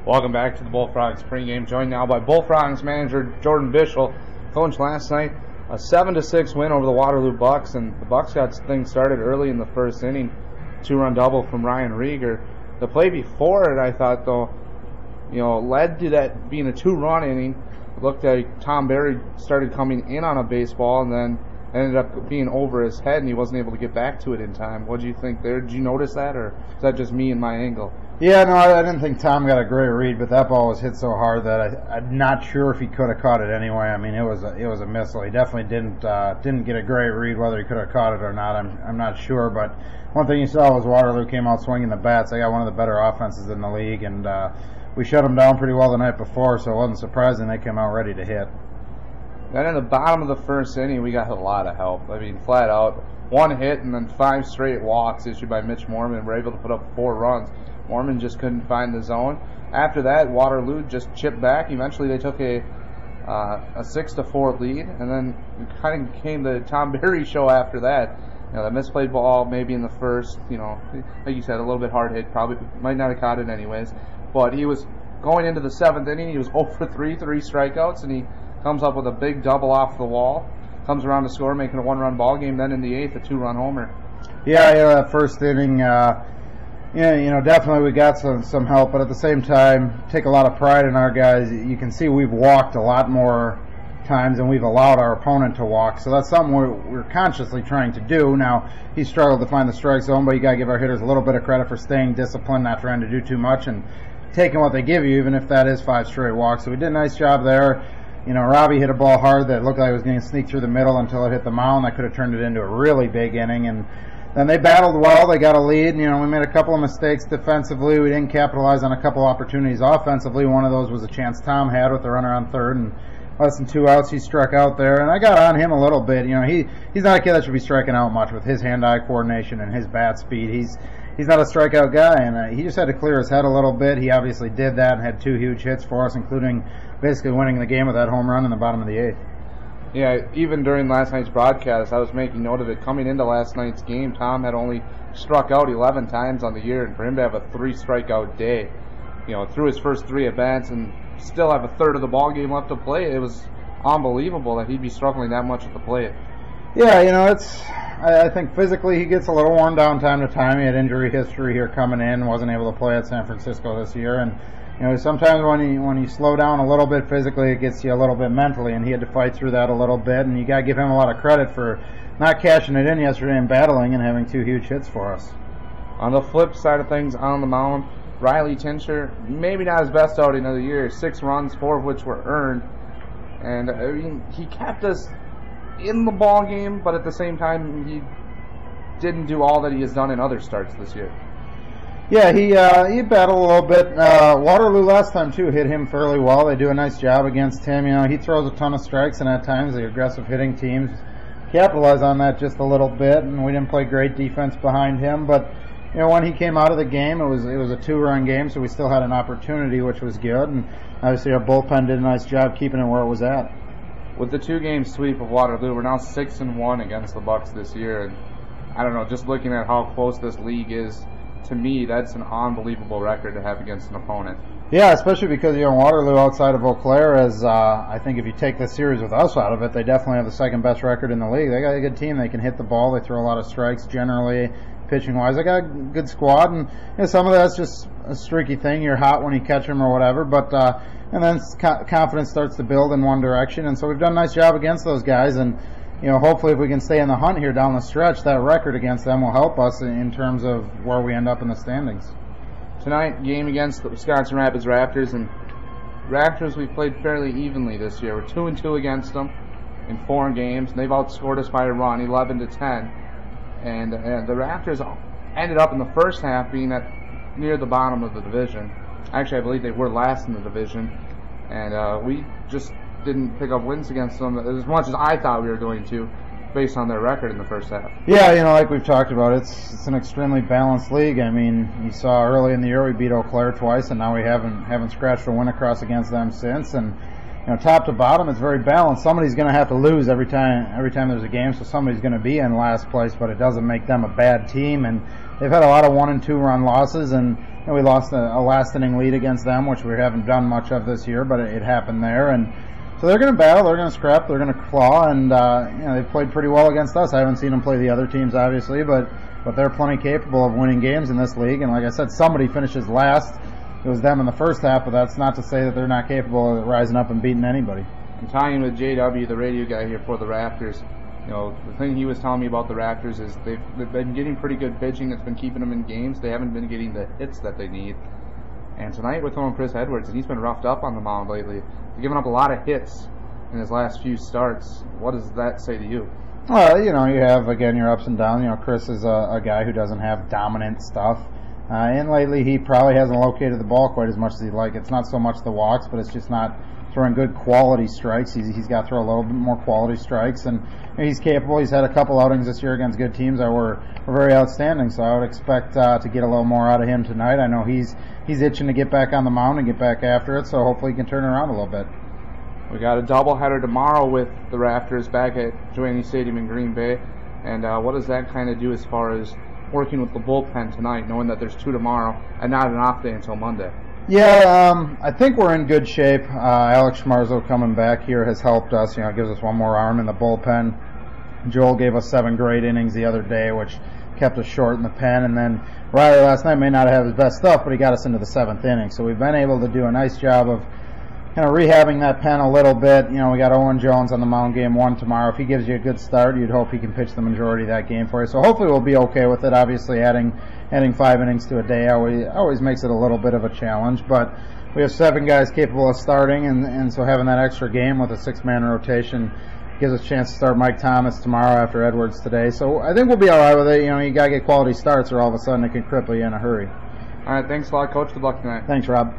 Welcome back to the Bullfrogs pregame, joined now by Bullfrogs manager Jordan Bischel. Coach, last night a 7-6 win over the Waterloo Bucks, and the Bucks got things started early in the first inning. 2-run double from Ryan Rieger. The play before it, I thought, though, led to that being a 2-run inning. It looked like Tom Berry started coming in on a baseball and then ended up being over his head, and he wasn't able to get back to it in time. What do you think there? Did you notice that, or is that just me and my angle? Yeah, no, I didn't think Tom got a great read, but that ball was hit so hard that I'm not sure if he could have caught it anyway. I mean, it was a missile. He definitely didn't get a great read. Whether he could have caught it or not, I'm not sure. But one thing you saw was Waterloo came out swinging the bats. They got one of the better offenses in the league, and we shut them down pretty well the night before, so it wasn't surprising they came out ready to hit. Then in the bottom of the first inning, we got a lot of help. I mean, flat out, 1 hit and then 5 straight walks issued by Mitch Mormon. We're able to put up 4 runs. Mormon just couldn't find the zone. After that, Waterloo just chipped back. Eventually, they took a 6-4 lead, and then it kind of came the Tom Berry show after that. The misplayed ball maybe in the first, like you said, a little bit hard hit. Probably might not have caught it anyways. But he was going into the 7th inning. He was 0 for 3 3strikeouts, and he comes up with a big double off the wall. Comes around to score, making a 1-run ball game. Then in the 8th, a 2-run homer. Yeah, that first inning. Definitely we got some help, but at the same time, take a lot of pride in our guys. You can see we've walked a lot more times than we've allowed our opponent to walk, so that's something we're consciously trying to do. Now, he struggled to find the strike zone, but you got to give our hitters a little bit of credit for staying disciplined, not trying to do too much, and taking what they give you, even if that is 5 straight walks. So we did a nice job there. Robbie hit a ball hard that looked like it was going to sneak through the middle until it hit the mound. That could have turned it into a really big inning, and then they battled well. They got a lead. We made a couple of mistakes defensively. We didn't capitalize on a couple opportunities offensively. One of those was a chance Tom had with the runner on third, and less than 2 outs, he struck out there. And I got on him a little bit. He's not a kid that should be striking out much with his hand-eye coordination and his bat speed. He's not a strikeout guy, and he just had to clear his head a little bit. He obviously did that and had 2 huge hits for us, including basically winning the game with that home run in the bottom of the 8th. Yeah, even during last night's broadcast, I was making note of it. Coming into last night's game, Tom had only struck out 11 times on the year, and for him to have a 3-strikeout day, through his first 3 at-bats and still have a third of the ball game left to play, it was unbelievable that he'd be struggling that much at the plate. Yeah, I think physically he gets a little worn down time to time. He had injury history here coming in, wasn't able to play at San Francisco this year, and sometimes when you slow down a little bit physically, it gets you a little bit mentally, and he had to fight through that a little bit, and you got to give him a lot of credit for not cashing it in yesterday and battling and having 2 huge hits for us. On the flip side of things, on the mound, Riley Tincher, maybe not his best outing of the year, 6 runs, 4 of which were earned, and he kept us in the ball game, but at the same time, he didn't do all that he has done in other starts this year. Yeah, he battled a little bit. Waterloo last time, too, hit him fairly well. They do a nice job against him. He throws a ton of strikes, and at times the aggressive hitting teams capitalize on that just a little bit, and we didn't play great defense behind him. But, when he came out of the game, it was a 2-run game, so we still had an opportunity, which was good. And obviously our bullpen did a nice job keeping it where it was at. With the 2-game sweep of Waterloo, we're now 6-1 against the Bucks this year. And I don't know, just looking at how close this league is, to me, that's an unbelievable record to have against an opponent. Yeah, especially because Waterloo outside of Eau Claire is, I think if you take this series with us out of it, they definitely have the 2nd best record in the league. They got a good team. They can hit the ball. They throw a lot of strikes generally, pitching-wise. They got a good squad, and some of that's just a streaky thing. You're hot when you catch them or whatever, but and then confidence starts to build in one direction, and so we've done a nice job against those guys, and hopefully if we can stay in the hunt here down the stretch, that record against them will help us in terms of where we end up in the standings. Tonight, game against the Wisconsin Rapids Rafters, and Rafters we've played fairly evenly this year. We're 2-2 against them in 4 games, and they've outscored us by a run, 11-10. And the Rafters ended up in the first half being near the bottom of the division. Actually, I believe they were last in the division, and we just didn't pick up wins against them as much as I thought we were going to, based on their record in the first half. Yeah, like we've talked about, it's an extremely balanced league. I mean, you saw early in the year we beat Eau Claire twice, and now we haven't scratched a win across against them since. And top to bottom, it's very balanced. Somebody's going to have to lose every time there's a game, so somebody's going to be in last place, but it doesn't make them a bad team. And they've had a lot of 1- and 2-run losses, and we lost a last inning lead against them, which we haven't done much of this year, but it happened there. And so they're going to battle, they're going to scrap, they're going to claw, and they've played pretty well against us. I haven't seen them play the other teams, obviously, but they're plenty capable of winning games in this league. And like I said, somebody finishes last. It was them in the first half, but that's not to say that they're not capable of rising up and beating anybody. And tying with JW, the radio guy here for the Rafters, the thing he was telling me about the Rafters is they've been getting pretty good pitching that's been keeping them in games. They haven't been getting the hits that they need. And tonight with throwing Chris Edwards, and he's been roughed up on the mound lately. He's given up a lot of hits in his last few starts. What does that say to you? Well, you have, again, your ups and downs. Chris is a guy who doesn't have dominant stuff. And lately he probably hasn't located the ball quite as much as he'd like. It's not so much the walks, but it's just not throwing good quality strikes. He's got to throw a little bit more quality strikes, and he's capable. He's had a couple outings this year against good teams that were very outstanding, so I would expect to get a little more out of him tonight. I know he's itching to get back on the mound and get back after it, so hopefully he can turn it around a little bit. We got a doubleheader tomorrow with the Rafters back at Joanny Stadium in Green Bay, and what does that kind of do as far as working with the bullpen tonight, knowing that there's 2 tomorrow and not an off day until Monday? Yeah, I think we're in good shape. Alex Schmarzo coming back here has helped us. Gives us one more arm in the bullpen. Joel gave us 7 great innings the other day, which kept us short in the pen. And then Riley last night may not have his best stuff, but he got us into the 7th inning. So we've been able to do a nice job of kind of rehabbing that pen a little bit. We got Owen Jones on the mound game 1 tomorrow. If he gives you a good start, you'd hope he can pitch the majority of that game for you. So hopefully we'll be okay with it. Obviously adding 5 innings to a day always makes it a little bit of a challenge, but we have 7 guys capable of starting, and so having that extra game with a 6-man rotation gives us a chance to start Mike Thomas tomorrow after Edwards today. So I think we'll be all right with it. You got to get quality starts or all of a sudden it can cripple you in a hurry. All right, thanks a lot, Coach. Good luck tonight. Thanks, Rob.